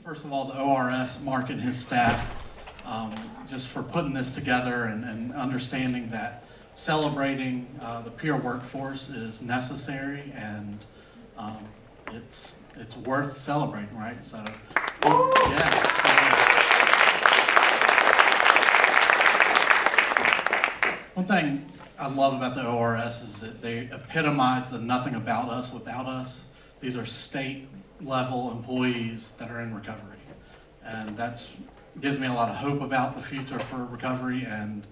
first of all, the ORS, Mark and his staff, just for putting this together and understanding that celebrating the peer workforce is necessary, and it's worth celebrating, right? So, yes. One thing I love about the ORS is that they epitomize the nothing about us without us. These are state level employees that are in recovery. And that gives me a lot of hope about the future for recovery, and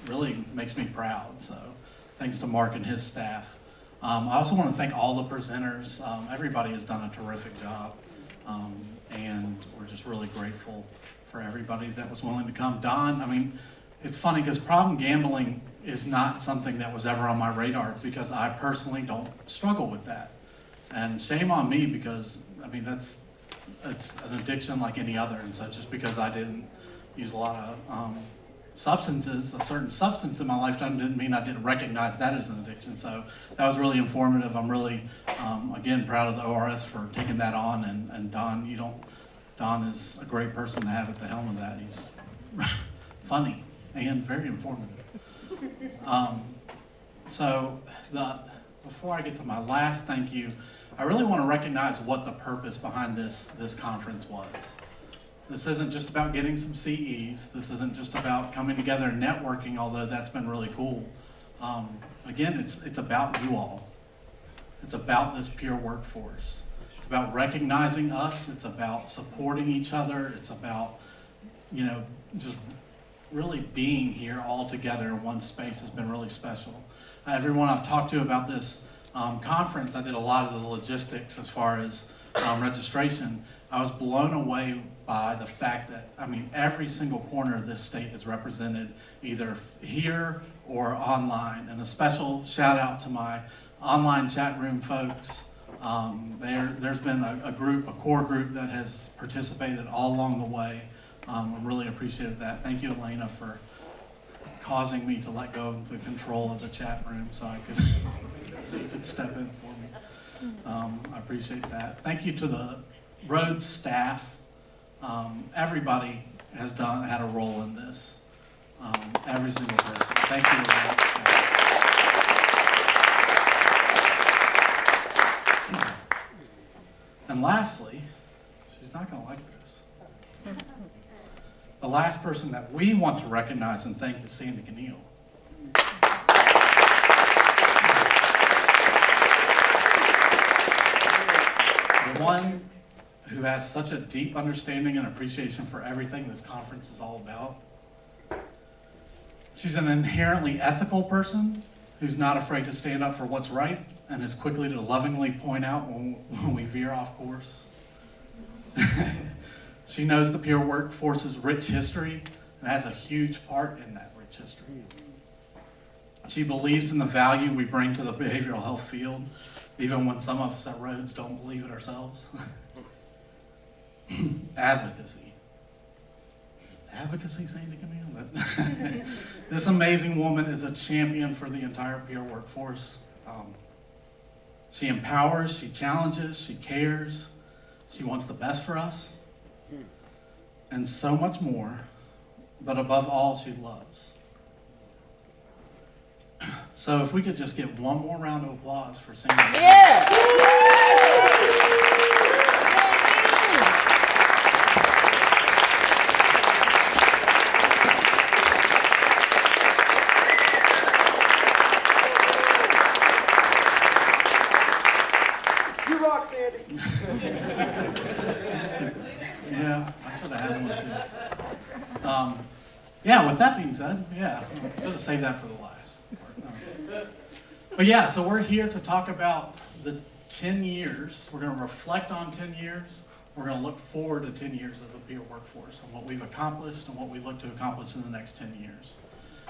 really makes me proud. So thanks to Mark and his staff. I also want to thank all the presenters. Everybody has done a terrific job. And we're just really grateful for everybody that was willing to come. Don, I mean, it's funny because problem gambling is not something that was ever on my radar, because I personally don't struggle with that. And shame on me, because I mean, it's an addiction like any other. And so just because I didn't use a lot of substances, a certain substance in my lifetime, didn't mean I didn't recognize that as an addiction. So that was really informative. I'm really, again, proud of the ORS for taking that on. And Don is a great person to have at the helm of that. He's funny and very informative. Before I get to my last thank you, I really want to recognize what the purpose behind this conference was. This isn't just about getting some CEs. This isn't just about coming together and networking, although that's been really cool. Again, it's about you all. It's about this peer workforce. It's about recognizing us. It's about supporting each other. It's about, just really being here all together in one space has been really special. Everyone I've talked to about this conference, I did a lot of the logistics as far as registration. I was blown away by the fact that, I mean, every single corner of this state is represented either here or online. And a special shout out to my online chat room folks. There's been a core group that has participated all along the way. I'm really appreciative of that. Thank you, Elena, for causing me to let go of the control of the chat room so you could step in for me. I appreciate that. Thank you to the Rhodes staff. Everybody has had a role in this. Every single person. Thank you to the Rhodes staff. And lastly, she's not going to like this. The last person that we want to recognize and thank is Sandy Keneal. The one who has such a deep understanding and appreciation for everything this conference is all about. She's an inherently ethical person who's not afraid to stand up for what's right and is quickly to lovingly point out when we veer off course. She knows the peer workforce's rich history and has a huge part in that rich history. She believes in the value we bring to the behavioral health field, even when some of us at Rhodes don't believe it ourselves. Advocacy. Advocacy, Sandy Keneal? This amazing woman is a champion for the entire peer workforce. She empowers, she challenges, she cares, she wants the best for us, and so much more, but above all, she loves. So if we could just get one more round of applause for Sandy. Yeah! You rock, Sandy. Yeah, I should have had one too. Yeah, with that being said, yeah, I should have saved that for the last part. But yeah, so we're here to talk about the 10 years. We're going to reflect on 10 years. We're going to look forward to 10 years of the peer workforce and what we've accomplished and what we look to accomplish in the next 10 years.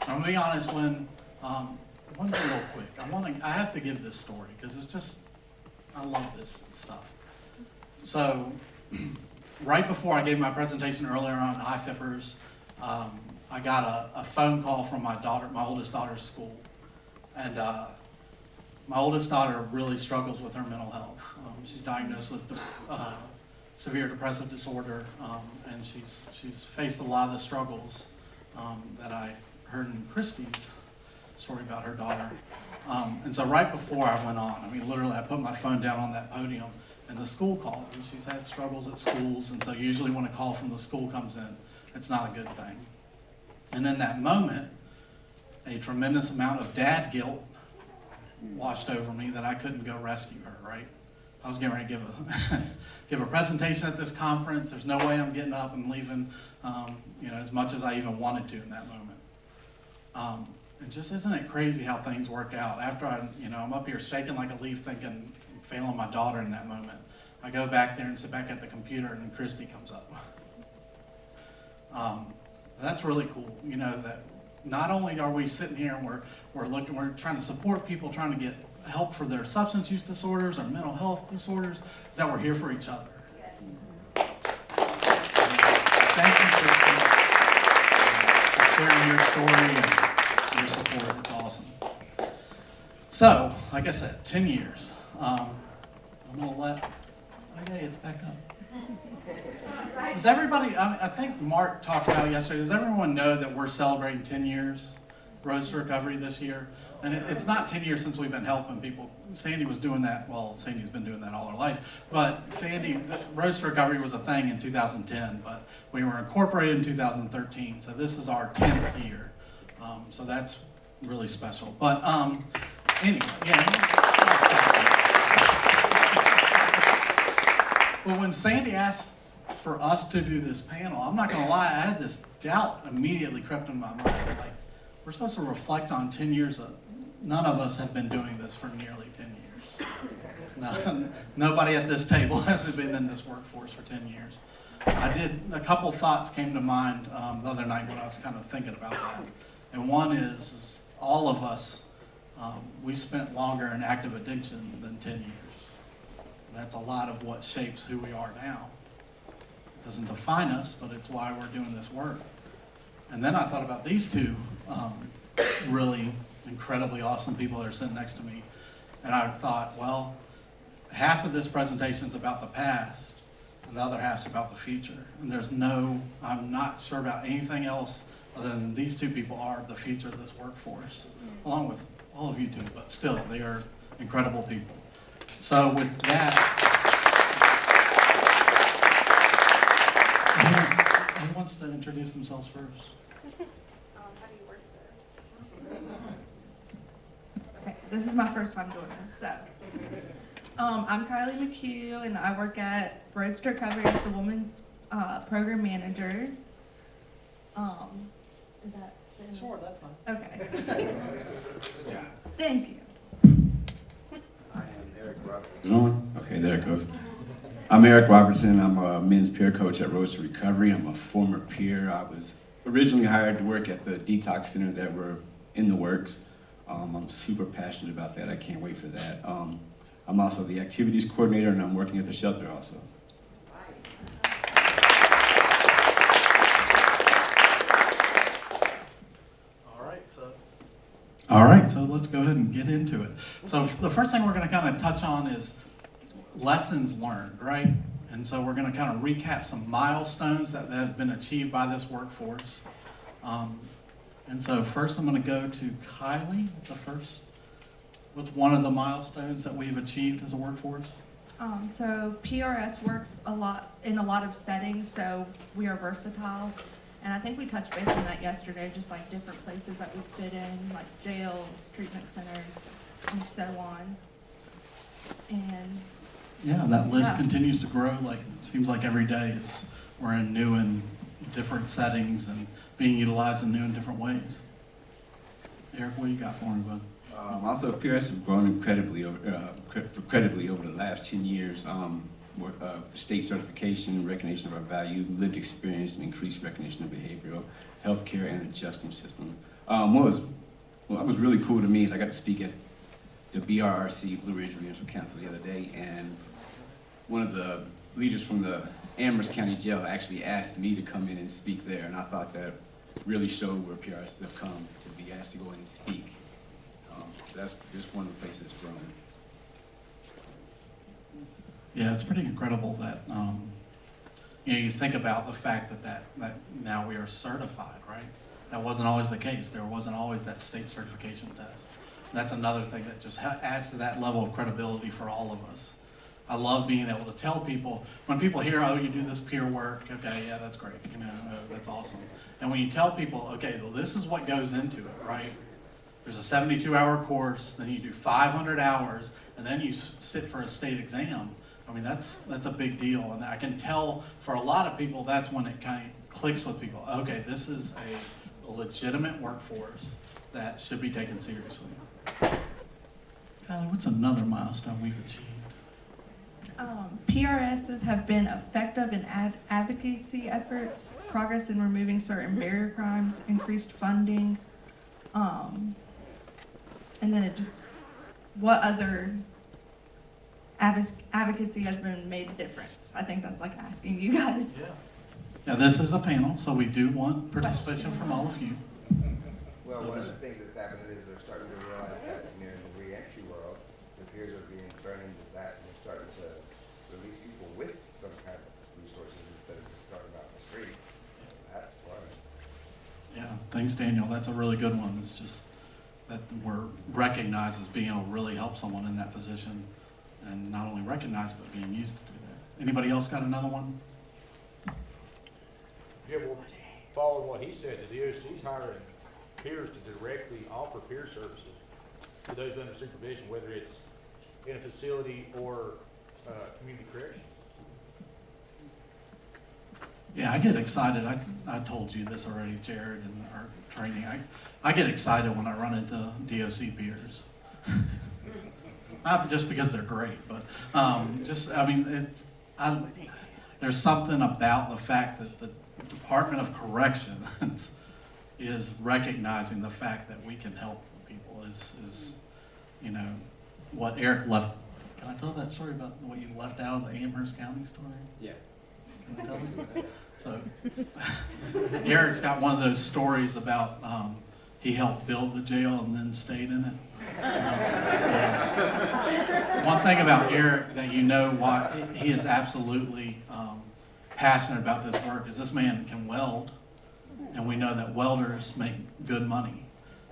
I'm going to be honest, one thing real quick. I have to give this story because it's just, I love this stuff. So, right before I gave my presentation earlier on IFIPers, I got a phone call from my oldest daughter's school. And my oldest daughter really struggles with her mental health. She's diagnosed with severe depressive disorder, and she's faced a lot of the struggles that I heard in Christy's story about her daughter. And so right before I went on, I mean, literally I put my phone down on that podium and the school called, and she's had struggles at schools, and so usually when a call from the school comes in, it's not a good thing. And in that moment, a tremendous amount of dad guilt washed over me that I couldn't go rescue her, right? I was getting ready to give a, give a presentation at this conference. There's no way I'm getting up and leaving, as much as I even wanted to in that moment. And just isn't it crazy how things work out? After I'm up here shaking like a leaf thinking I'm failing my daughter in that moment. I go back there and sit back at the computer and Christy comes up. That's really cool, that not only are we sitting here and we're trying to support people trying to get help for their substance use disorders or mental health disorders, is that we're here for each other. Thank you, Christy, for sharing your story and your support. It's awesome. So, like I said, 10 years. I'm going to it's back up. Does everybody, I think Mark talked about it yesterday, does everyone know that we're celebrating 10 years Roads to Recovery this year? And it's not 10 years since we've been helping people. Sandy was doing that, well, Sandy's been doing that all her life, but Roads to Recovery was a thing in 2010, but we were incorporated in 2013, so this is our 10th year. So that's really special. But anyway, Well, when Sandy asked for us to do this panel, I'm not gonna lie, I had this doubt immediately crept in my mind. Like, we're supposed to reflect on 10 years of, none of us have been doing this for nearly 10 years. No, nobody at this table has been in this workforce for 10 years. A couple thoughts came to mind the other night when I was kind of thinking about that. And one is all of us, we spent longer in active addiction than 10 years. That's a lot of what shapes who we are now. It doesn't define us, but it's why we're doing this work. And then I thought about these two really incredibly awesome people that are sitting next to me. And I thought, well, half of this presentation is about the past, and the other half's about the future. And I'm not sure about anything else other than these two people are the future of this workforce, along with all of you two, but still, they are incredible people. So with that, who wants to introduce themselves first? How do you work this? Okay, this is my first time doing this, so. I'm Kylie McHugh, and I work at Roads to Recovery as the Women's Program Manager. Is that? Sure, that's fine. Okay. Thank you. I am Eric Robertson. Okay, there it goes. I'm Eric Robertson. I'm a men's peer coach at Roads to Recovery. I'm a former peer. I was originally hired to work at the detox center that we're in the works. I'm super passionate about that. I can't wait for that. I'm also the activities coordinator, and I'm working at the shelter also. All right, so let's go ahead and get into it. So the first thing we're going to kind of touch on is lessons learned, right? And so we're going to kind of recap some milestones that have been achieved by this workforce. And so first I'm going to go to Kylie, what's one of the milestones that we've achieved as a workforce? So PRS works in a lot of settings, so we are versatile. And I think we touched base on that yesterday, just like different places that we fit in, like jails, treatment centers, and so on. And yeah, that list continues to grow. Like, it seems like every day we're in new and different settings and being utilized in new and different ways. Eric, what do you got for me, bud? Also, PRS has grown incredibly over the last 10 years. State certification, recognition of our value, lived experience, and increased recognition of behavioral healthcare and adjusting systems. What was really cool to me is I got to speak at the BRRC, Blue Ridge Residential Council, the other day, and one of the leaders from the Amherst County Jail actually asked me to come in and speak there, and I thought that really showed where PRS have come to be asked to go in and speak. So that's just one of the places it's grown. Yeah, it's pretty incredible that you think about the fact that now we are certified, right? That wasn't always the case. There wasn't always that state certification test. That's another thing that just adds to that level of credibility for all of us. I love being able to tell people, when people hear, oh, you do this peer work, okay, yeah, that's great, that's awesome. And when you tell people, okay, well, this is what goes into it, right? There's a 72-hour course, then you do 500 hours, and then you sit for a state exam. I mean, that's a big deal, and I can tell for a lot of people, that's when it kind of clicks with people. Okay, this is a legitimate workforce that should be taken seriously. Kylie, what's another milestone we've achieved? PRSs have been effective in advocacy efforts, progress in removing certain barrier crimes, increased funding, and then what other advocacy has been made a difference? I think that's like asking you guys. Yeah. Now, this is a panel, so we do want participation from all of you. Well, So one of this- the things that's happening is they're starting to realize that, in the re-entry world, the peers are being thrown into that, and they're starting to release people with some kind of resources instead of just starting out in the street. That's one. Yeah, thanks, Daniel. That's a really good one. It's just that we're recognized as being able to really help someone in that position, and not only recognized, but being used to do that. Anybody else got another one? Yeah, well, following what he said, the DOC's hiring peers to directly offer peer services to those under supervision, whether it's in a facility or community correction. Yeah, I get excited. I told you this already, Jared, in our training. I get excited when I run into DOC peers. Not just because they're great, but there's something about the fact that the Department of Corrections is recognizing the fact that we can help people is what Eric left. Can I tell that story about what you left out of the Amherst County story? Yeah. Can I tell it? So Eric's got one of those stories about he helped build the jail and then stayed in it. One thing about Eric that why he is absolutely passionate about this work is this man can weld, and we know that welders make good money.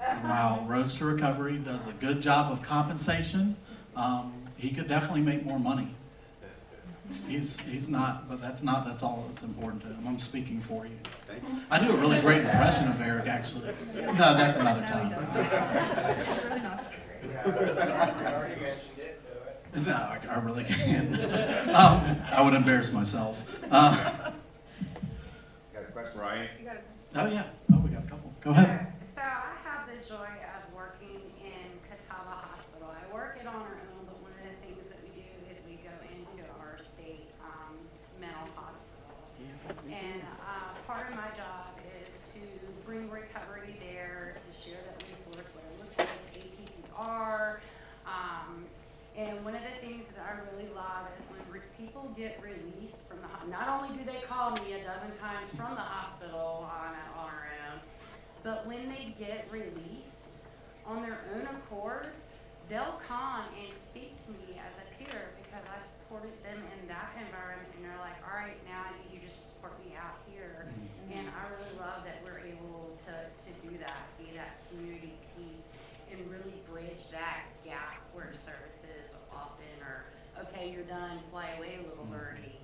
And while Roads to Recovery does a good job of compensation, he could definitely make more money. He's not, but that's all that's important to him. I'm speaking for you. I do a really great impression of Eric, actually. No, that's another time. It's really not that great. already mentioned it, No, I really can't. I would embarrass myself. Got a question? Ryan? You got Oh, yeah. Oh, we got a couple. Go ahead. So I have the joy of working in Catawba Hospital. I work it on our own, but one of the things that we do is we go into our state mental hospital. And part of my job is to bring recovery there, to share that resource, what it looks like, APPR. And one of the things that I really love is when people get released from not only do they call me a dozen times from the hospital on our own, but when they get released on their own accord, they'll come and speak to me as a peer because I supported them in that environment, and they're like, all right, now I need you to support me out here. And I really love that we're able to do that, be that community piece, and really bridge that gap where services often are, okay, you're done, fly away, little birdie.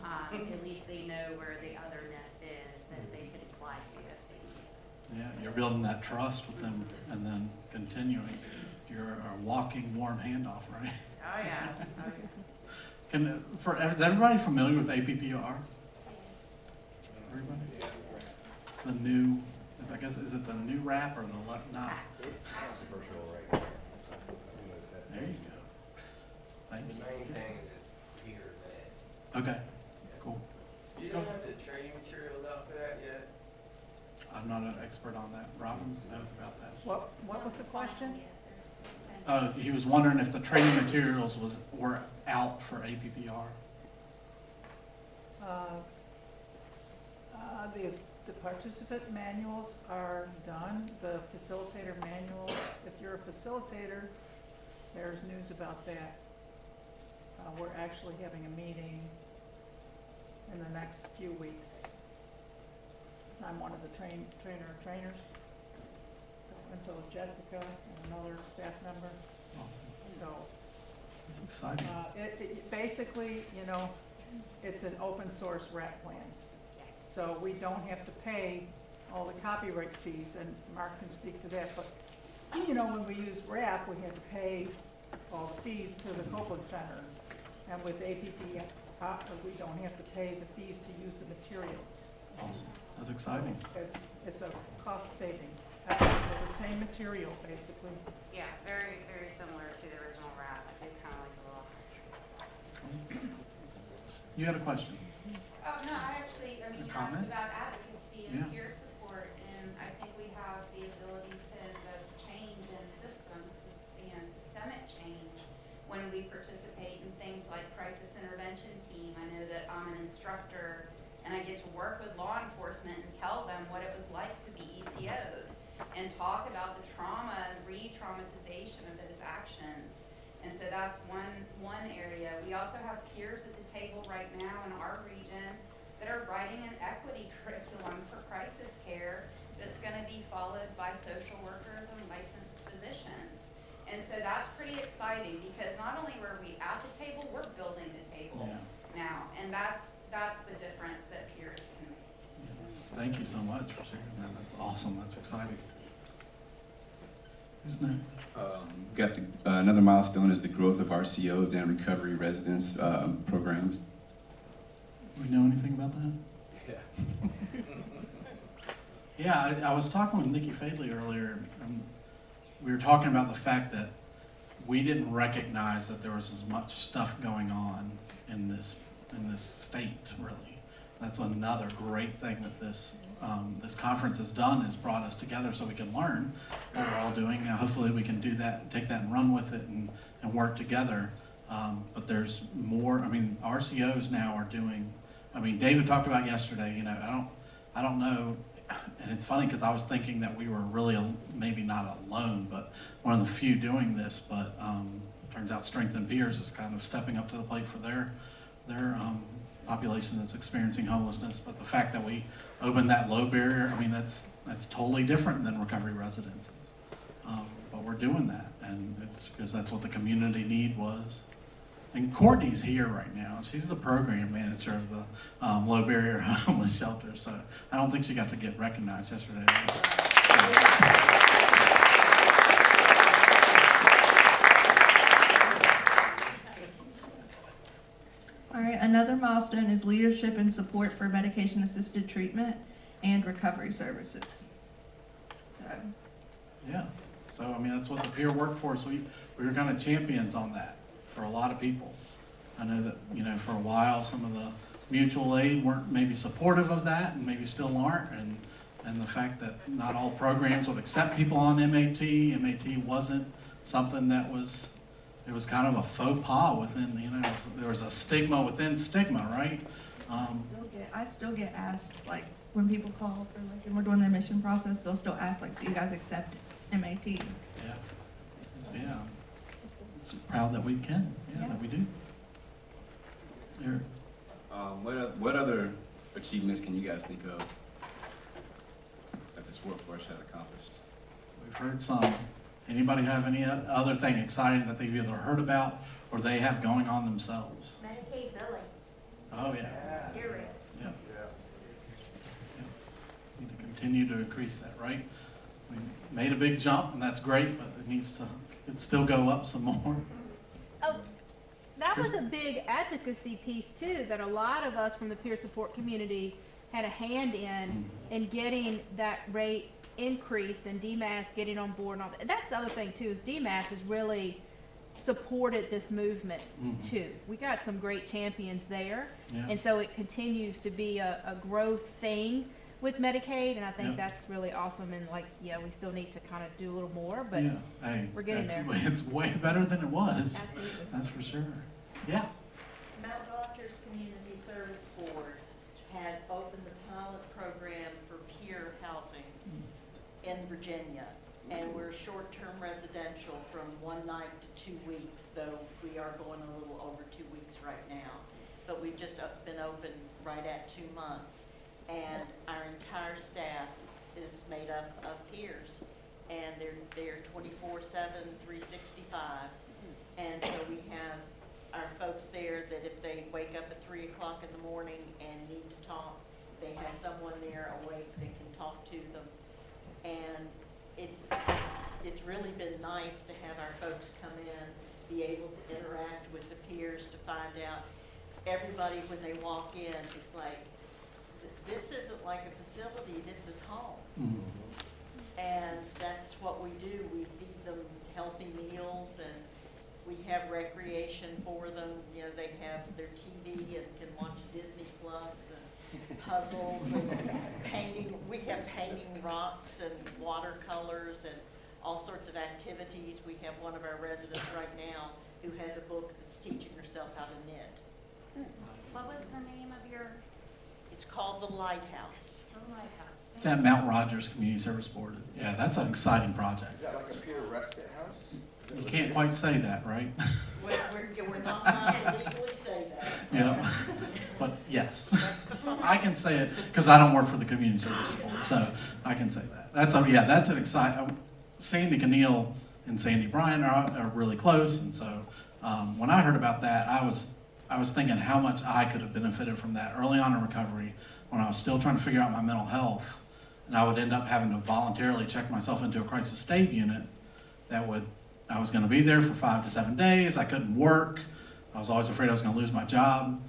At least they know where the other nest is that they can fly to if they need us. Yeah, you're building that trust with them and then continuing. You're a walking warm handoff, right? Oh, yeah. Oh, yeah. Is everybody familiar with APPR? Everybody? The new, I guess, is it the new rap or the left not? It's controversial right now. There you go. Thank The you. main thing is it's here or there. Okay, cool. You don't have the training materials out for that yet? I'm not an expert on that. Robin knows about that. What was the question? He was wondering if the training materials were out for APPR. The participant manuals are done, the facilitator manuals, if you're a facilitator, there's news about that. We're actually having a meeting in the next few weeks. So I'm one of the trainers. And so is Jessica and another staff member. So, It's exciting. basically, you know, it's an open source RAP plan. So we don't have to pay all the copyright fees, and Mark can speak to that, but, you know, when we use RAP, we have to pay all the fees to the Copeland Center. And with APP, we don't have to pay the fees to use the materials. Awesome. That's exciting. It's a cost saving. For the same material, basically. Yeah, very, very similar to the original wrap. I did kind of like a little. You had a question? Oh, no, I actually, I mean, you Comment? asked about advocacy Yeah. and peer support, and I think we have the ability to change in systems, you know, systemic change when we participate in things like crisis intervention team. I know that I'm an instructor, and I get to work with law enforcement and tell them what it was like to be ECO'd and talk about the trauma and re-traumatization of those actions. And so that's one area. We also have peers at the table right now in our region that are writing an equity curriculum for crisis care that's going to be followed by social workers and licensed physicians. And so that's pretty exciting because not only were we at the table, we're building the table now. And that's the difference that peers can make. Thank you so much for sharing that. That's awesome. That's exciting. Who's next? Got another milestone is the growth of RCOs and recovery residence programs. Do we know anything about that? Yeah. Yeah, I was talking with Nikki Fadley earlier, and we were talking about the fact that we didn't recognize that there was as much stuff going on in this state, really. That's another great thing that this conference has done, is brought us together so we can learn what we're all doing. Now, hopefully we can do that, take that and run with it and work together. But there's more. I mean, RCOs now are doing, I mean, David talked about yesterday, you know, I don't know, and it's funny because I was thinking that we were really maybe not alone, but one of the few doing this, but turns out Strength in Peers is kind of stepping up to the plate for their population that's experiencing homelessness. But the fact that we opened that low barrier, I mean, that's totally different than recovery residences. But we're doing that, and it's because that's what the community need was. And Courtney's here right now. She's the program manager of the low barrier homeless shelter. So I don't think she got to get recognized yesterday. All right, another milestone is leadership and support for medication-assisted treatment and recovery services. So, Yeah. So I mean, that's what the peer workforce, we were kind of champions on that for a lot of people. I know that, you know, for a while, some of the mutual aid weren't maybe supportive of that, and maybe still aren't. And the fact that not all programs would accept people on MAT wasn't something that was, it was kind of a faux pas within, you know, there was a stigma within stigma, right? I still get asked, like, when people call for, like, and we're doing the admission process, they'll still ask, like, do you guys accept MAT? Yeah. It's proud that we can, that we do. Eric? What other achievements can you guys think of that this workforce has accomplished? We've heard some. Anybody have any other thing exciting that they've either heard about or they have going on themselves? Medicaid billing. Oh, yeah. You're right. Yeah. Need to continue to increase that, right? We made a big jump, and that's great, but it could still go up some more. Oh, that was a big advocacy piece too, that a lot of us from the peer support community had a hand in getting that rate increased, and DMAS getting on board and all that. That's the other thing too, is DMAS has really supported this movement too. We got some great champions there, and so it continues to be a growth thing with Medicaid, and I think that's really awesome. And like, we still need to kind of do a little more, but Hey, we're getting there. It's way better than it was. Absolutely. That's for sure. Yeah. Mount Doctors Community Service Board has opened the pilot program for peer housing in Virginia. And we're short-term residential from 1 night to 2 weeks, though we are going a little over 2 weeks right now. but we've just been open right at 2 months. And our entire staff is made up of peers, and they're 24/7, 365. And so we have our folks there that if they wake up at 3 o'clock in the morning and need to talk, they have someone there awake that can talk to them. And it's really been nice to have our folks come in, be able to interact with the peers, to find out everybody when they walk in, it's like, this isn't like a facility, this is home. And that's what we do. We feed them healthy meals, and we have recreation for them. You know, they have their TV and can watch Disney Plus and puzzles and painting. We have painting rocks and watercolors and all sorts of activities. We have one of our residents right now who has a book that's teaching herself how to knit. What was the name of your It's called The Lighthouse. lighthouse? It's at Mount Rogers Community Service Board. Yeah, that's an exciting project. Is that like a peer respite house? Is that You what can't it is? quite say that, right? We're not allowed to legally say that. Yeah, but yes, I can say it because I don't work for the community service board, so I can say that. That's an exciting. Sandy Keneal and Sandy Bryan are really close, and so when I heard about that, I was thinking how much I could have benefited from that early on in recovery when I was still trying to figure out my mental health, and I would end up having to voluntarily check myself into a crisis state unit. I was going to be there for 5 to 7 days. I couldn't work. I was always afraid I was going to lose my job.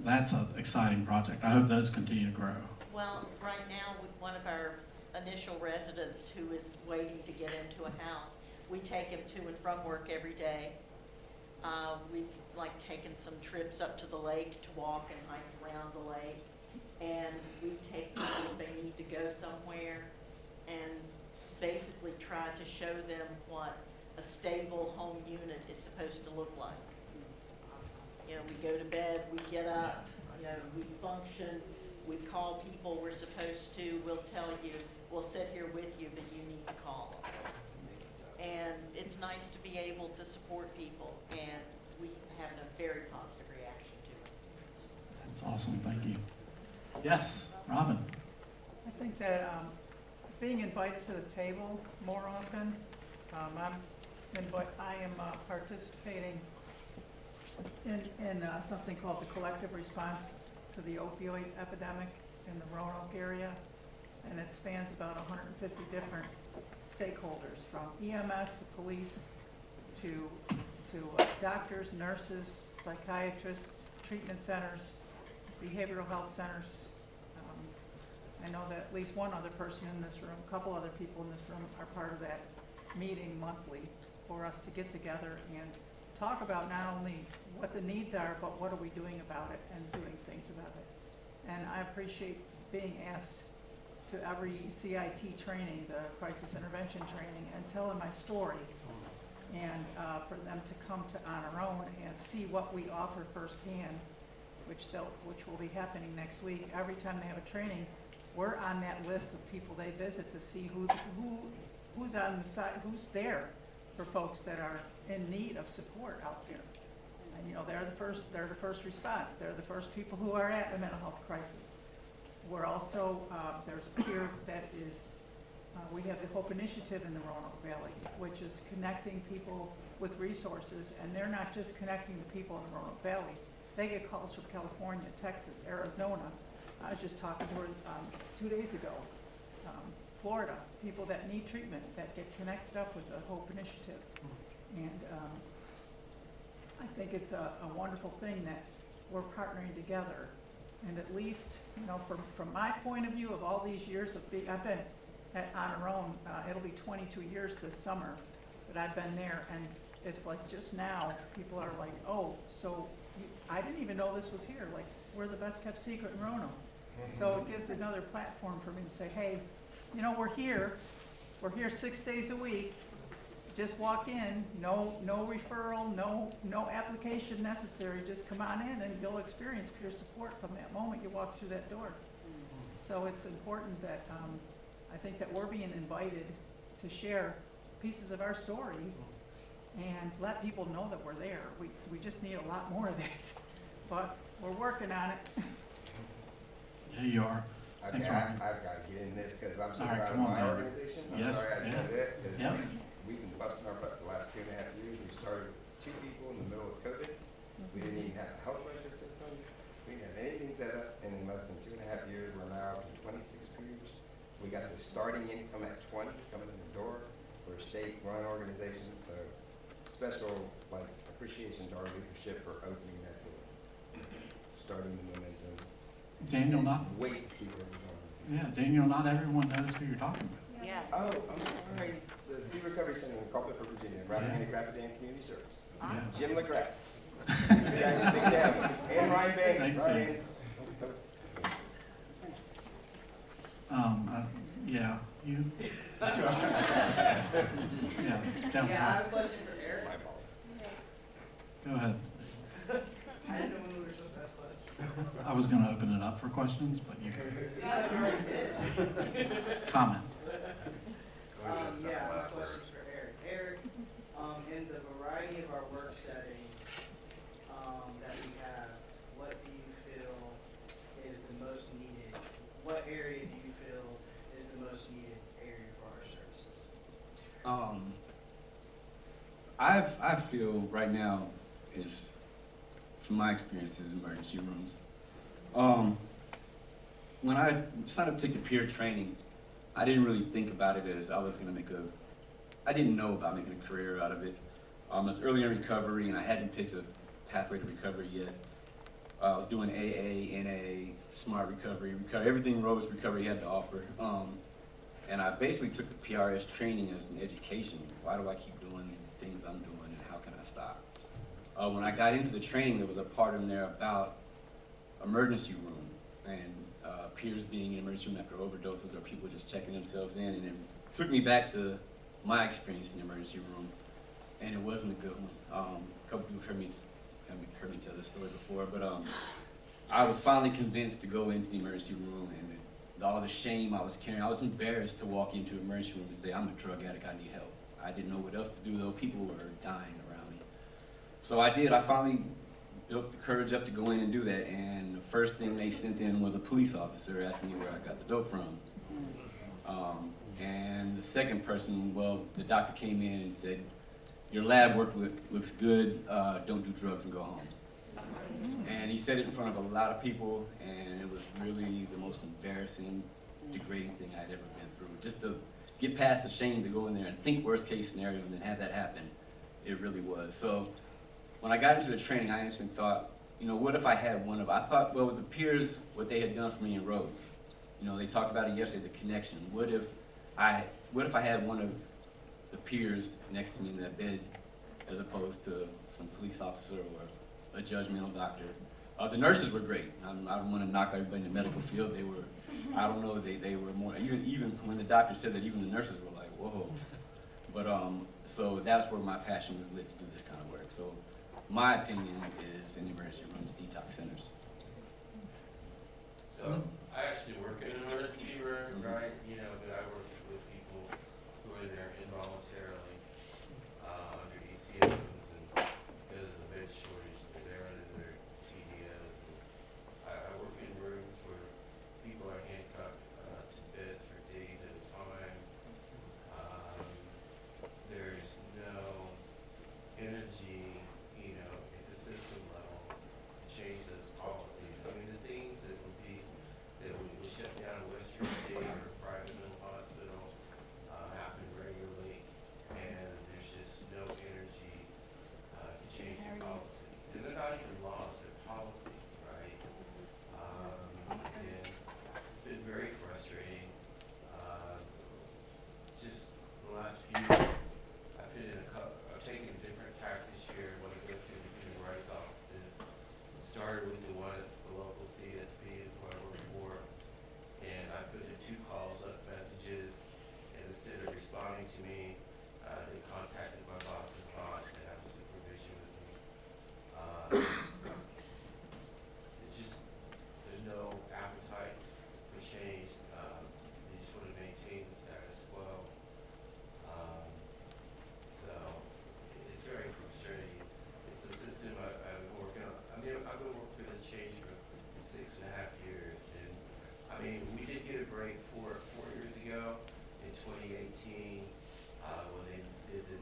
That's an exciting project. I hope those continue to grow. Well, right now, with one of our initial residents who is waiting to get into a house, we take him to and from work every day. We've taken some trips up to the lake to walk and hike around the lake. And we take people if they need to go somewhere and basically try to show them what a stable home unit is supposed to look like. You know, we go to bed, we get up, you know, we function, we call people we're supposed to, we'll tell you, we'll sit here with you, but you need to call them. And it's nice to be able to support people, and we have a very positive reaction to it. That's awesome. Thank you. Yes, Robin. I think that being invited to the table more often, I am participating in something called the collective response to the opioid epidemic in the Roanoke area, and it spans about 150 different stakeholders, from EMS to police to doctors, nurses, psychiatrists, treatment centers, behavioral health centers. I know that at least one other person in this room, a couple other people in this room are part of that meeting monthly for us to get together and talk about not only what the needs are, but what are we doing about it and doing things about it. And I appreciate being asked to every CIT training, the crisis intervention training, and telling my story, and for them to come to On Our Own and see what we offer firsthand, which will be happening next week. Every time they have a training, we're on that list of people they visit to see who's on the side, who's there for folks that are in need of support out there. And you know, they're the first response. They're the first people who are at a mental health crisis. We're also, there's a peer that is, we have the Hope Initiative in the Roanoke Valley, which is connecting people with resources, and they're not just connecting the people in the Roanoke Valley. They get calls from California, Texas, Arizona. I was just talking to her 2 days ago. Florida, people that need treatment that get connected up with the Hope Initiative. And I think it's a wonderful thing that we're partnering together. And at least, you know, from my point of view of all these years of being, I've been On Our Own, it'll be 22 years this summer that I've been there. And it's like just now, people are like, oh, so I didn't even know this was here. Like, we're the best kept secret in Roanoke. So it gives another platform for me to say, hey, you know, we're here 6 days a week. Just walk in, no referral, no application necessary. Just come on in and you'll experience peer support from that moment you walk through that door. So it's important that I think that we're being invited to share pieces of our story and let people know that we're there. We just need a lot more of that. But we're working on it. Yeah, you are. Okay, Thanks, Ryan. I've got to get in this because I'm so All right, proud of come on, my man. organization. I'm Yes, sorry I yeah. said it, because Yeah. we've been busting our butt the last 2.5 years. We started with 2 people in the middle of COVID. We didn't even have a health record system. We didn't have anything set up, and in less than 2.5 years, we're now up to 26 peers. We got the starting income at 20 coming in the door. We're a state-run organization, so special appreciation to our leadership for opening that door, starting the momentum. Daniel, not, Wait to see where we're going. yeah, Daniel, not everyone knows who you're talking about. Yeah. Oh, I'm sorry. The Sea Recovery Center in Culpeper, Virginia, Rappahannock Community Service. Yeah. Jim McGrath. Yeah, big dad. And Ryan Banks. Thanks, Ryan. Yeah, you. Yeah, down Yeah, I have front. a question for Eric. My fault. Go ahead. I didn't know when we were supposed to ask questions. I was gonna open it up for questions, but you can comment. Yeah, my question's for Eric. Eric, in the variety of our work settings, that we have, what do you feel is the most needed? What area do you feel is the most needed area for our services? I feel right now is, from my experience, is emergency rooms. When I signed up to take the peer training, I didn't really think about it as I was going to I didn't know about making a career out of it. I was early in recovery and I hadn't picked a pathway to recovery yet. I was doing AA, NA, smart recovery, everything Rose Recovery had to offer. And I basically took the PRS training as an education. Why do I keep doing things I'm doing and how can I stop? When I got into the training, there was a part in there about emergency room and peers being in emergency room after overdoses or people just checking themselves in. And it took me back to my experience in the emergency room, and it wasn't a good one. A couple people heard me tell this story before, but I was finally convinced to go into the emergency room, and all the shame I was carrying, I was embarrassed to walk into an emergency room and say, I'm a drug addict, I need help. I didn't know what else to do, though. People were dying around me. So I did. I finally built the courage up to go in and do that, and the first thing they sent in was a police officer asking me where I got the dope from. And the second person, well, the doctor came in and said, your lab work looks good, don't do drugs and go home. And he said it in front of a lot of people, and it was really the most embarrassing, degrading thing I'd ever been through. Just to get past the shame to go in there and think worst case scenario and then have that happen, it really was. So when I got into the training, I instantly thought, you know, what if I had one of, I thought, well, with the peers, what they had done for me in Rhodes, you know, they talked about it yesterday, the connection. What if I had one of the peers next to me in that bed as opposed to some police officer or a judgmental doctor? The nurses were great. I don't want to knock everybody in the medical field. They were, I don't know, they were more, even when the doctor said that, even the nurses were like, whoa. But so that's where my passion was lit to do this kind of work. So my opinion is in emergency rooms, detox centers. So I actually work in an emergency room, right? You know, but I work with people who are there involuntarily under ECMs and because of the bed shortage, they're under their TDOs. I work in rooms where people are handcuffed to beds for days at a time. There's no energy, you know, at the system level to change those calls.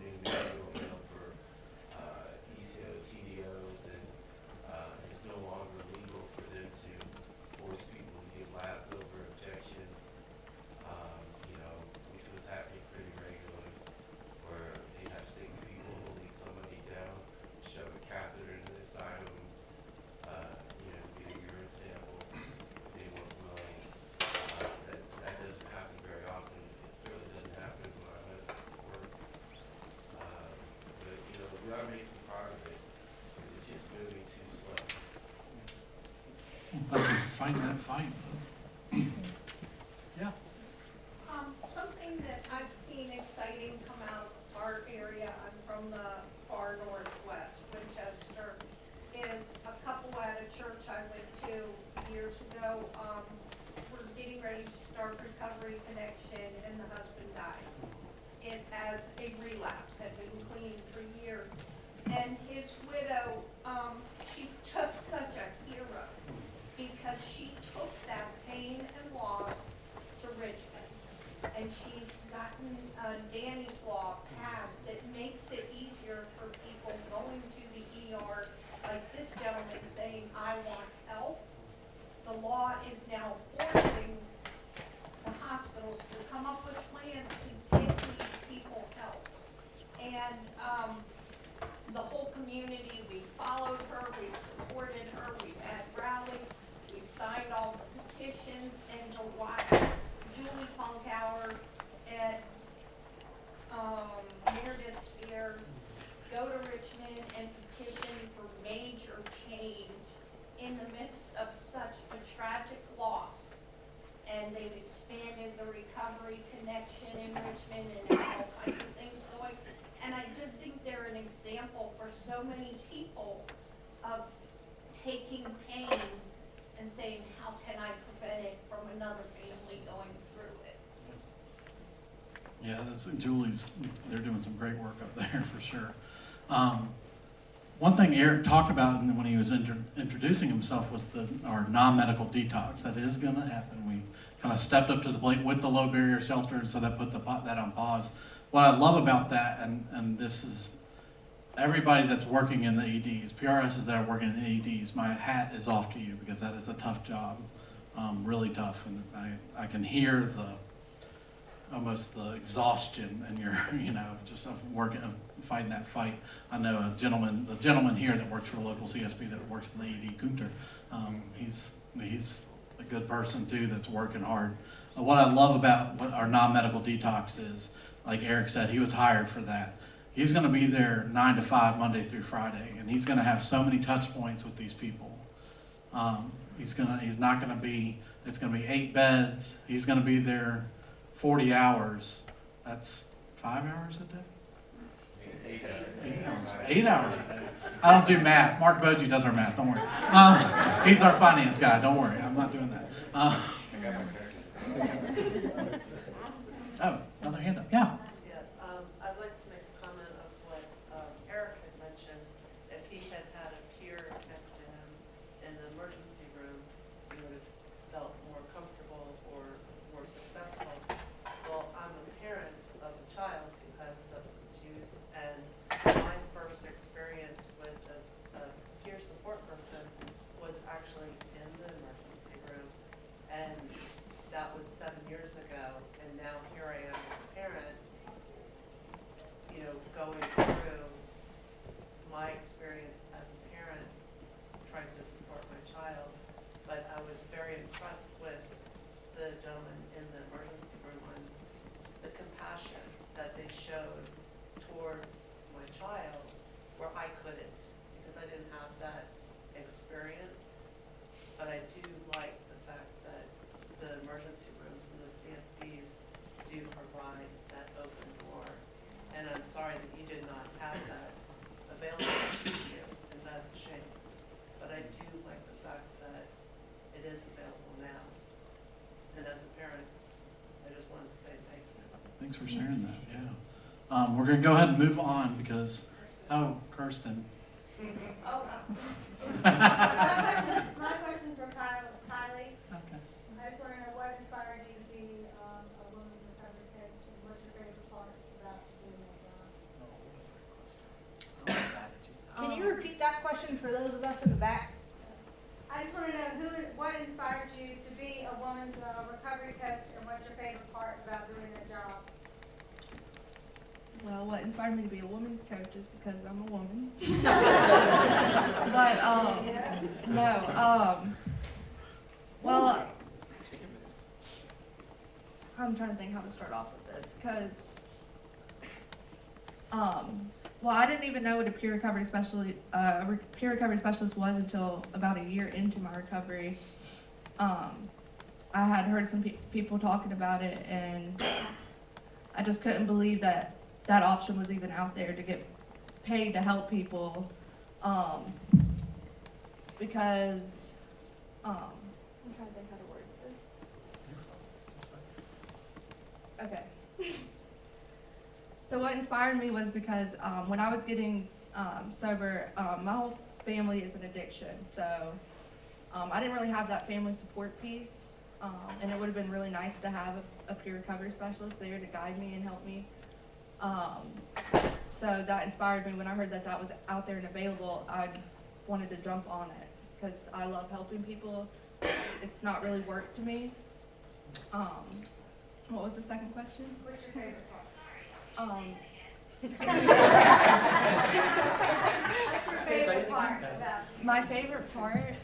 new manual, you know, for, ECO, TDOs, and, it's no longer legal for them to force people to give labs over objections, you know, which was happening pretty regularly, where they have 6 people holding somebody down, shove a catheter into the side of them, you know, get a urine sample. They weren't willing. That doesn't happen very often. It certainly doesn't happen when I went to work. But, you know, we are making progress. It's just moving too slow. Thank you for fighting that fight. Yeah. Something that I've seen exciting come out of our area, I'm from the far northwest, Winchester, is a couple at a church I went to years ago, was getting ready to start Recovery Connection, and the husband died. It as a relapse, had been clean for years. And his widow, she's just such a hero, because she took that pain and loss to Richmond. And she's gotten Danny's Law passed that makes it easier for people going to the ER, like this gentleman saying, I want help. The law is now forcing the hospitals to come up with plans to get these people help. And the whole community, we followed her, we supported her, we've had rallies, we've signed all the petitions, and to watch Julie Punkauer at Meredith Spears go to Richmond and petition for major change in the midst of such a tragic loss. And they've expanded the Recovery Connection in Richmond and have all kinds of things going. And I just think they're an example for so many people of taking pain and saying, how can I prevent it from another family going through it? Yeah, that's Julie's, they're doing some great work up there for sure. One thing Eric talked about when he was introducing himself was our non-medical detox. That is going to happen. We kind of stepped up to the plate with the low barrier shelter, so that put that on pause. What I love about that, and this is everybody that's working in the EDs, PRSs that are working in the EDs, my hat is off to you, because that is a tough job, really tough. And I can hear almost the exhaustion, and you're, you know, just working, fighting that fight. I know the gentleman here that works for the local CSP that works in the ED, Gunter, he's a good person too, that's working hard. What I love about what our non-medical detox is, like Eric said, he was hired for that. He's gonna be there 9 to 5, Monday through Friday, and he's gonna have so many touch points with these people. It's gonna be 8 beds. He's gonna be there 40 hours. That's 5 hours a day? 8 hours. 8 hours. 8 hours a day. I don't do math. Mark Bogie does our math, don't worry. He's our finance guy, don't worry. I'm not doing that. I got my correction. Oh, another hand up, yeah. Yeah, I'd like to make a comment of what Eric had mentioned. If he had had a peer next to him in the emergency room, he would have felt more comfortable or more successful. Well, I'm a parent of a child who has substance use, and my first experience with a peer support person was actually in the emergency room, and that was 7 years ago, and now here I am as a parent, you know, going through my experience as a parent, trying to support my child. But I was very impressed with the gentleman in the emergency room on the compassion that they showed towards my child, where I couldn't, because I didn't have that experience. But I do like the fact that the emergency rooms and the CSPs do provide that open door. And I'm sorry that you did not have that available to you, and that's a shame. But I do like the fact that it is available now. And as a parent, I just wanted to say thank you. Thanks for sharing that, yeah. We're gonna go ahead and move on because, Kirsten. Oh. My question's for Kylie. Okay. I just want to know what inspired you to be a woman in recovery coach, and what's your favorite part about doing that job? you to be a woman's recovery coach, and what's your favorite part about doing that job? Well, what inspired me to be a women's coach is because I'm a woman. But, no, well, I'm trying to think how to start off with this, because, well, I didn't even know what a peer recovery specialist was until about a year into my recovery. I had heard some people talking about it, and I just couldn't believe that that option was even out there to get paid to help people, because, I'm trying to think how to word this. Okay. So what inspired me was because when I was getting sober, my whole family is an addiction, so I didn't really have that family support piece, and it would have been really nice to have a peer recovery specialist there to guide me and help me. So that inspired me. When I heard that that was out there and available, I wanted to jump on it because I love helping people. It's not really work to me. What was the second question? What's your favorite part? What's your favorite part about? My favorite part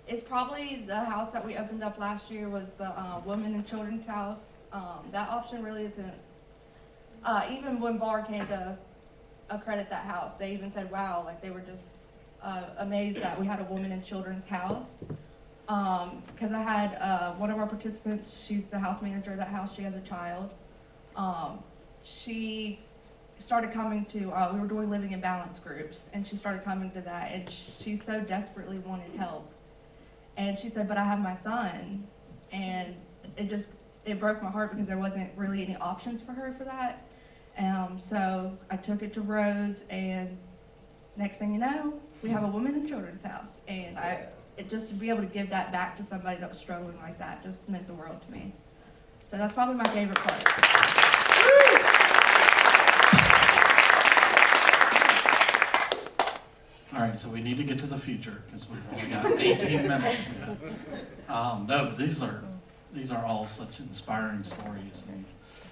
is probably the house that we opened up last year was the Women and Children's House. That option really isn't, even when VAR came to accredit that house, they even said, wow, like they were just amazed that we had a Women and Children's House. Because I had one of our participants, she's the house manager of that house, she has a child. She started coming to, we were doing living in balance groups, and she started coming to that, and she so desperately wanted help. And she said, but I have my son, and it broke my heart because there wasn't really any options for her for that. So I took it to Rhodes, and next thing you know, we have a Women and Children's House, and just to be able to give that back to somebody that was struggling like that just meant the world to me. So that's probably my favorite part. All right, so we need to get to the future because we've only got 18 minutes. No, but these are all such inspiring stories,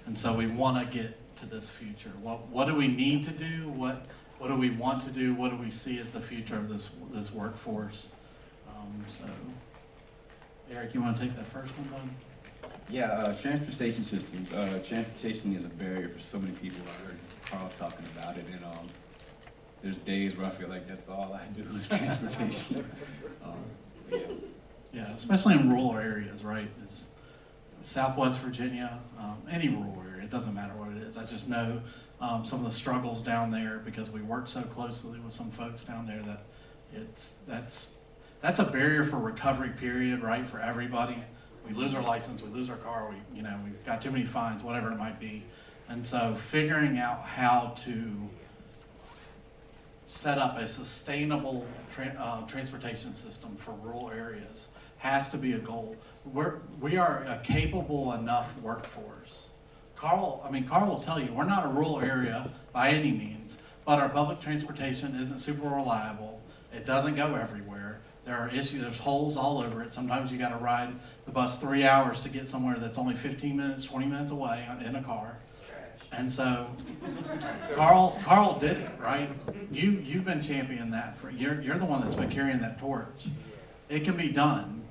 and so we want to get to this future. What do we need to do? What do we want to do? What do we see as the future of this workforce? So, Eric, you want to take that first one, Don? Yeah, transportation systems. Transportation is a barrier for so many people. I heard Carl talking about it, and there's days where I feel like that's all I do is transportation. Yeah. Yeah, especially in rural areas, right? It's Southwest Virginia, any rural area, it doesn't matter what it is. I just know some of the struggles down there because we work so closely with some folks down there that that's a barrier for recovery, period, right? For everybody. We lose our license, we lose our car, we've got too many fines, whatever it might be. And so figuring out how to set up a sustainable transportation system for rural areas has to be a goal. We are a capable enough workforce. Carl will tell you, we're not a rural area by any means, but our public transportation isn't super reliable. It doesn't go everywhere. There are issues, there's holes all over it. Sometimes you gotta ride the bus 3 hours to get somewhere that's only 15 minutes, 20 minutes away in a car. And so, Carl did it, right? You've been championing that you're the one that's been carrying that torch. It can be done.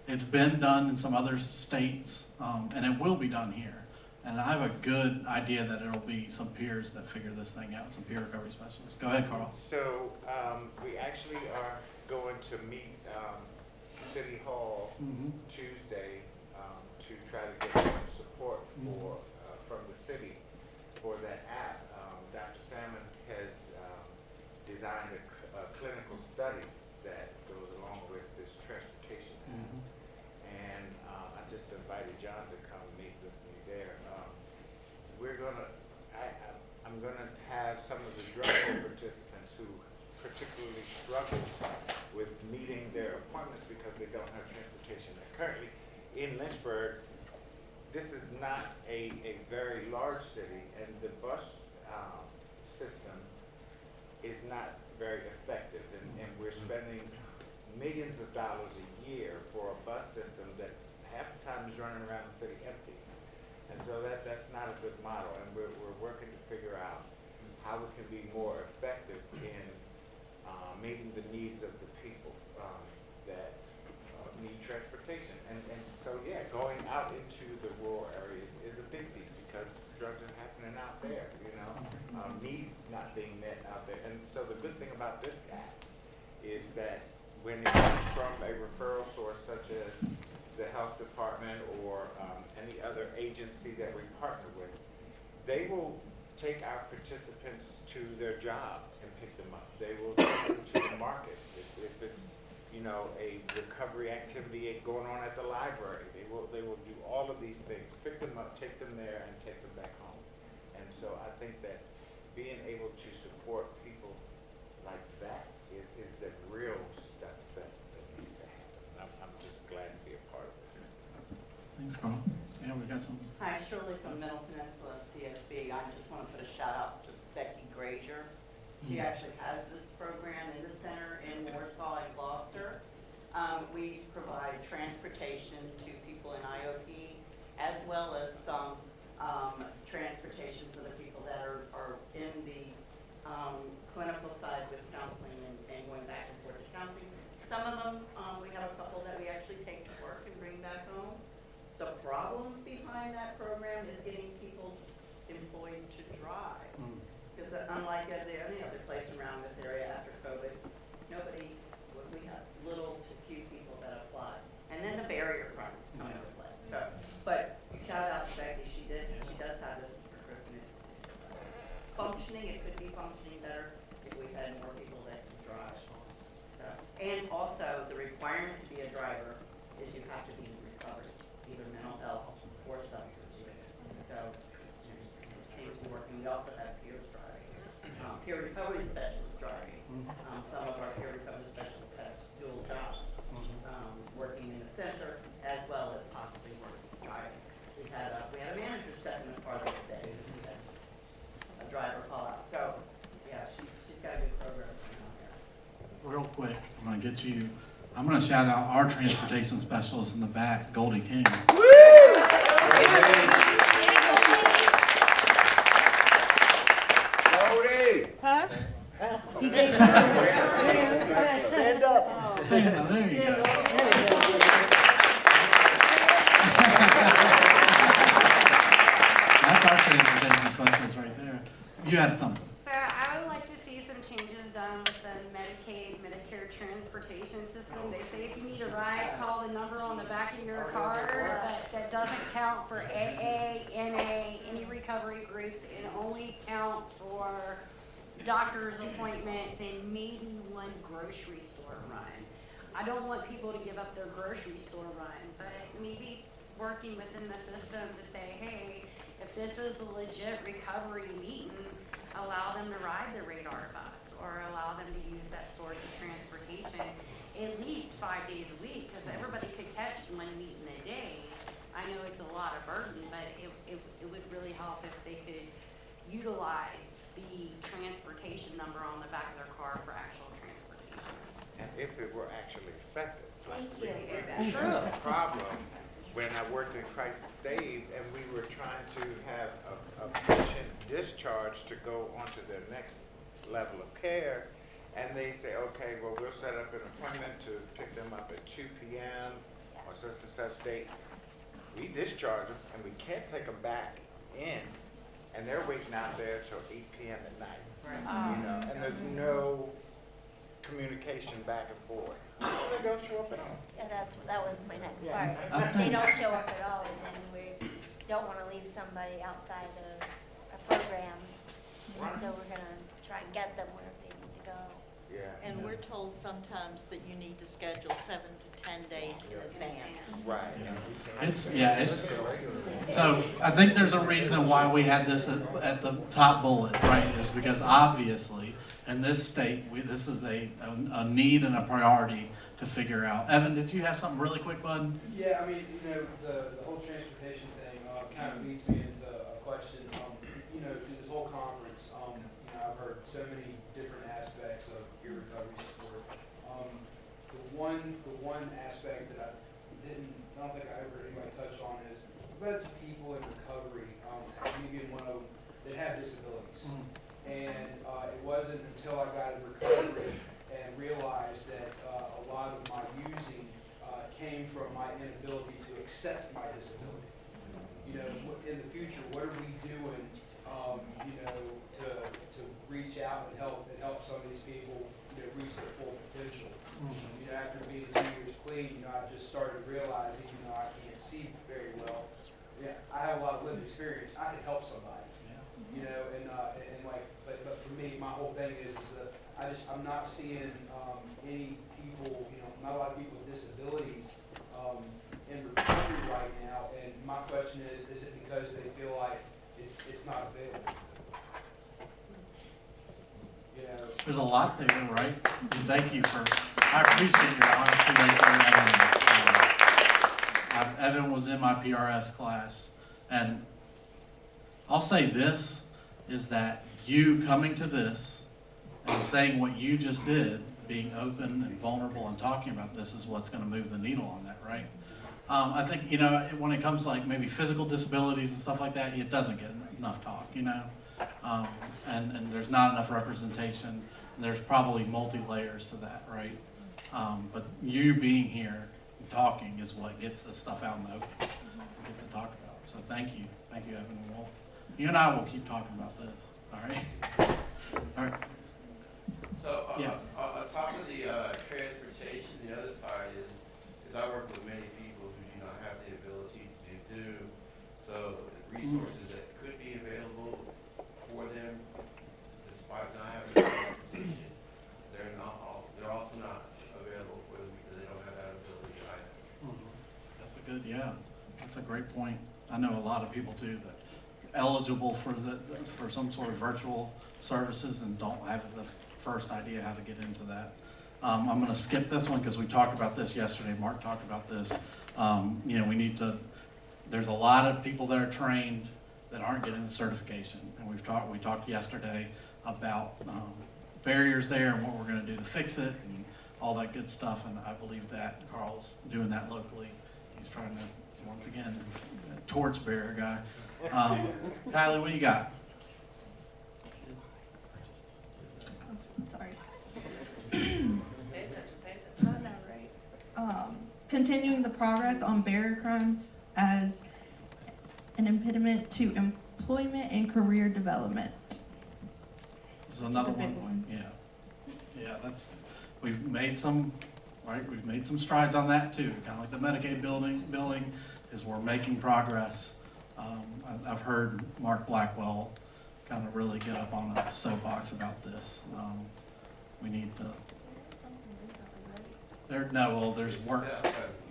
It's been done in some other states, and it will be done here. And I have a good idea that it'll be some peers that figure this thing out, some peer recovery specialists. Go ahead, Carl. So we actually are going to meet City Hall Tuesday to try to get some support from the city for that app. Dr. Salmon has designed a clinical study that goes along with this transportation app. And I just invited John to come meet with me there. I'm gonna have some of the drug participants who particularly struggle with meeting their appointments because they don't have transportation. Currently in Lynchburg, this is not a very large city, and the bus system is not very effective, and we're spending millions of dollars a year for a bus system that half the time is running around the city empty. And so that's not a good model, and we're working to figure out how we can be more effective in meeting the needs of the people that need transportation. And so, yeah, going out into the rural areas is a big piece because drugs are happening out there, you know, needs not being met out there. And so the good thing about this act is that when it comes from a referral source such as the health department or any other agency that we partner with, they will take our participants to their job and pick them up. They will take them to the market. If it's, you know, a recovery activity going on at the library, they will do all of these things, pick them up, take them there, and take them back home. And so I think that being able to support people like that is the real stuff that needs to happen. I'm just glad to be a part of it. Thanks, Carl. Yeah, we got some. Hi, Shirley from Middle Peninsula CSB. I just want to put a shout out to Becky Grazier. She actually has this program in the center in Warsaw and Gloucester. We provide transportation to people in IOP as well as some transportation for the people that are in the clinical side with counseling and going back and forth to counseling. Some of them, we have a couple that we actually take to work and bring back home. The problems behind that program is getting people employed to drive. Because unlike any other place around this area after COVID, we have little to few people that apply. And then the barrier runs come into play. So, but shout out to Becky, she does have this recruitment. It's functioning, it could be functioning better if we had more people that can drive. So, and also, the requirement to be a driver is you have to be in recovery, either mental health or substance use. So, it seems to be working. We also have peers driving, peer recovery specialists driving. Some of our peer recovery specialists have dual jobs, working in the center as well as possibly working driving. We had a manager step in the car the other day. We had a driver call out. So, yeah, she's got a good program going on there. Real quick, I'm gonna shout out our transportation specialist in the back, Goldie King. Goldie! Huh? Stand up. Stand up, there you go. That's our transportation specialist right there. You had something. So I would like to see some changes done with the Medicaid, Medicare transportation system. They say if you need a ride, call the number on the back of your card, but that doesn't count for AA, NA, any recovery groups. It only counts for doctor's appointments and maybe one grocery store run. I don't want people to give up their grocery store run, but maybe working within the system to say, hey, if this is a legit recovery meeting, allow them to ride the radar bus or allow them to use that source of transportation at least 5 days a week, because everybody could catch one meeting a day. I know it's a lot of burden, but it would really help if they could utilize the transportation number on the back of their car for actual transportation. And if it were actually effective. Thank We you. had a problem when I worked in crisis aid and we were trying to have a patient discharged to go on to their next level of care. And they say, okay, well, we'll set up an appointment to pick them up at 2 p.m. or such and such date. We discharge them and we can't take them back in. And they're waiting out there till 8 p.m. at night. You know, and there's no communication back and forth. They don't show up at all. Yeah, that was my next Yeah. part. They don't show up at all, and then we don't want to leave somebody outside of a program. And so we're gonna try and get them where they need to go. Yeah. And we're told sometimes that you need to schedule 7 to 10 days in advance. Right. So I think there's a reason why we had this at the top bullet, right? Is because obviously in this state, this is a need and a priority to figure out. Evan, did you have something really quick, bud? Yeah, I mean, the whole transportation thing kind of leads me into a question. Through this whole conference, I've heard so many different aspects of peer recovery support. The the one aspect that I don't think I ever anybody touched on is about the people in recovery, maybe in one of them that have disabilities. And it wasn't until I got in recovery and realized that a lot of my using came from my inability to accept my disability. You know, in the future, what are we doing, you know, to reach out and help some of these people, you know, reach their full potential? You know, after being 2 years clean, you know, I just started realizing, you know, I can't see very well. Yeah, I have a lot of lived experience. I can help somebody. You know, and like, but for me, my whole thing is that I'm not seeing any people, you know, not a lot of people with disabilities in recovery right now. And my question is it because they feel like it's not available? You know, There's a lot there, right? And thank you I appreciate your honesty right there, Evan. Evan was in my PRS class, and I'll say this, is that you coming to this and saying what you just did, being open and vulnerable and talking about this is what's going to move the needle on that, right? I think, you know, when it comes to like maybe physical disabilities and stuff like that, it doesn't get enough talk, you know? And there's not enough representation. There's probably multi-layers to that, right? But you being here and talking is what gets this stuff out in the open, gets to talk about. So thank you, Evan. You and I will keep talking about this, all right? All right. So, Yeah. on top of the transportation, the other side is I work with many people who do not have the ability to do Zoom, so resources that could be available for them, despite not having transportation, they're also not available for them because they don't have that ability either. That's a great point. I know a lot of people too that eligible for some sort of virtual services and don't have the first idea how to get into that. I'm going to skip this one because we talked about this yesterday. Mark talked about this. You know, there's a lot of people that are trained that aren't getting the certification. And we talked yesterday about barriers there and what we're going to do to fix it and all that good stuff. And I believe that Carl's doing that locally. He's trying to, once again, he's a torchbearer guy. Kylie, what do you got? Sorry. Continuing the progress on barrier crimes as an impediment to employment and career development. This is another That's a big one. Yeah, we've made some strides on that too. Kind of like the Medicaid billing is we're making progress. I've heard Mark Blackwell kind of really get up on a soapbox about this. We need to. There's work.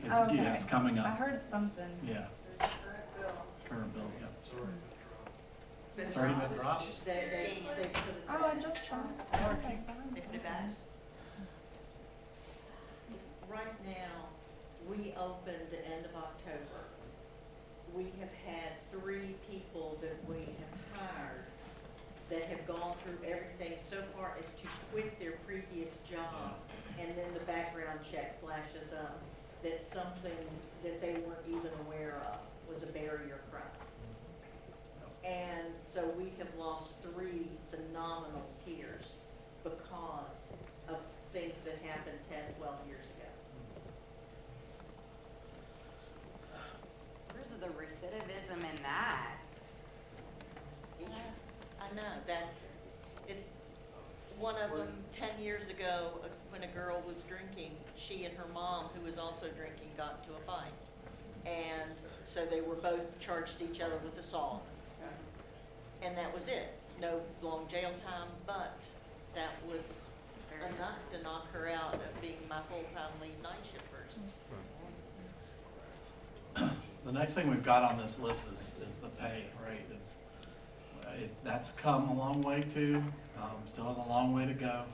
It's coming up. I heard something. Yeah. Current bill. Yep. It's already been dropped. They put it Oh, I just saw it. They put it back. Right now, we opened the end of October. We have had 3 people that we have hired that have gone through everything so far as to quit their previous jobs, and then the background check flashes up that something that they weren't even aware of was a barrier crime. And so we have lost 3 phenomenal peers because of things that happened 10, 12 years ago. Where's the recidivism in that? Yeah, I know, it's one of them 10 years ago, when a girl was drinking, she and her mom, who was also drinking, got into a fight. And so they were both charged each other with assault. And that was it. No long jail time, but that was enough to knock her out of being my full-time lead night shift person. The next thing we've got on this list is the pay, right? That's come a long way too. Still has a long way to go.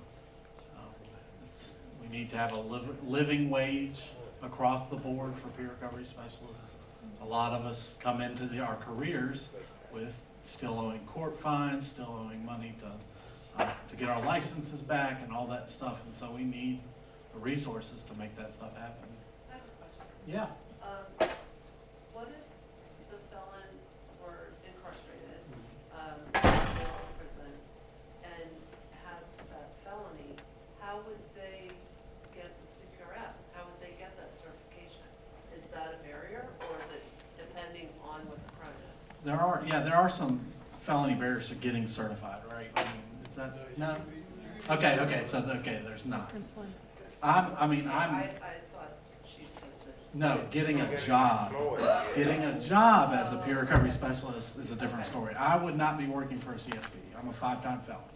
We need to have a living wage across the board for peer recovery specialists. A lot of us come into our careers with still owing court fines, still owing money to get our licenses back and all that stuff. And so we need resources to make that stuff happen. I have a question. Yeah. What if the felon or incarcerated, Mm-hmm. jail or prison, and has that felony, how would they get the CPRS? How would they get that certification? Is that a barrier, or is it depending on what the crime is? There are some felony barriers to getting certified, right? I mean, is that, no? Okay, there's not. I thought she said that. No, getting a job as a peer recovery specialist is a different story. I would not be working for a CSP. I'm a 5-time felon.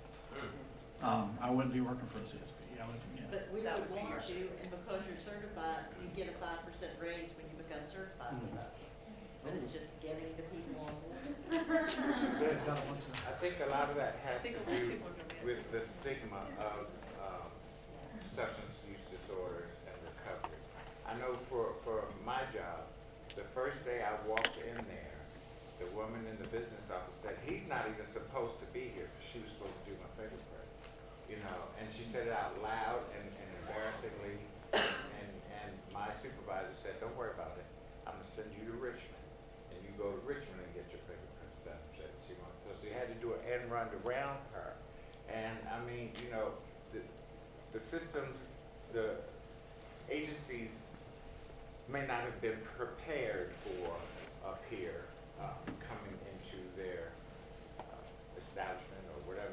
I wouldn't be working for a CSP. I would, But we That would would be want your you, and because you're certified, you get a 5% raise when you become certified with us. But it's just getting the people on board. I think a lot of that has think to most do people are gonna be with the stigma of substance use disorders and recovery. I know for my job, the first day I walked in there, the woman in the business office said, he's not even supposed to be here, because she was supposed to do my fingerprints, you know, and she said it out loud and embarrassingly, and my supervisor said, don't worry about it, I'm gonna send you to Richmond, and you go to Richmond and get your fingerprints done, said she wants. So she had to do an end run around her, and I mean, you know, the systems, the agencies may not have been prepared for a peer coming into their establishment or whatever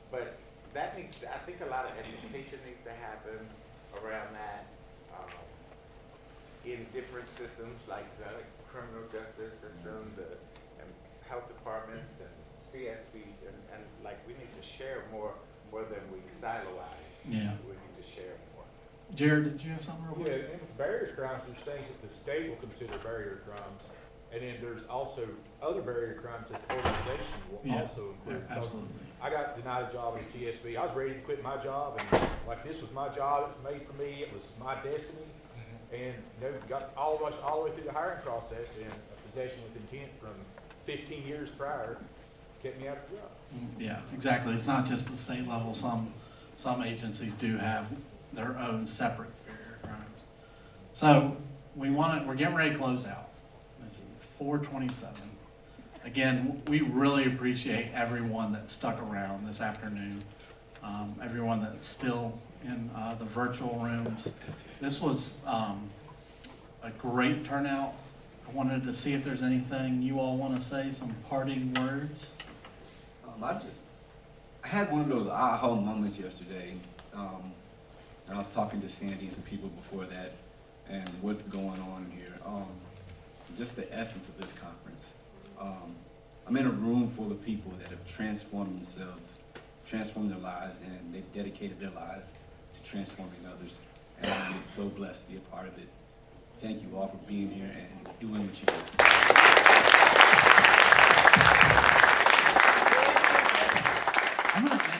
but that needs to, I think a lot of education needs to happen around that in different systems like the criminal justice system, the health departments and CSBs, and like we need to share more than we siloize. Yeah. We need to share more. Jared, did you have something real quick? Yeah, and with barrier crimes, there's things that the state will consider barrier crimes. And then there's also other barrier crimes that the organization will Yeah, also include. So absolutely. I got denied a job in CSB. I was ready to quit my job, and like this was my job, it was made for me, it was my destiny. And got all the way through the hiring process, and a possession with intent from 15 years prior kept me out of the job. Yeah, exactly. It's not just the state level. Some agencies do have their own separate barrier crimes. So we're getting ready to close out. It's 4:27. Again, we really appreciate everyone that stuck around this afternoon. Everyone that's still in the virtual rooms. This was a great turnout. I wanted to see if there's anything you all want to say, some parting words. I had one of those aha moments yesterday. And I was talking to Sandy and some people before that, and what's going on here. Just the essence of this conference. I'm in a room full of people that have transformed themselves, transformed their lives, and they've dedicated their lives to transforming others. And I'm so blessed to be a part of it. Thank you all for being here and doing what you do. I'm going to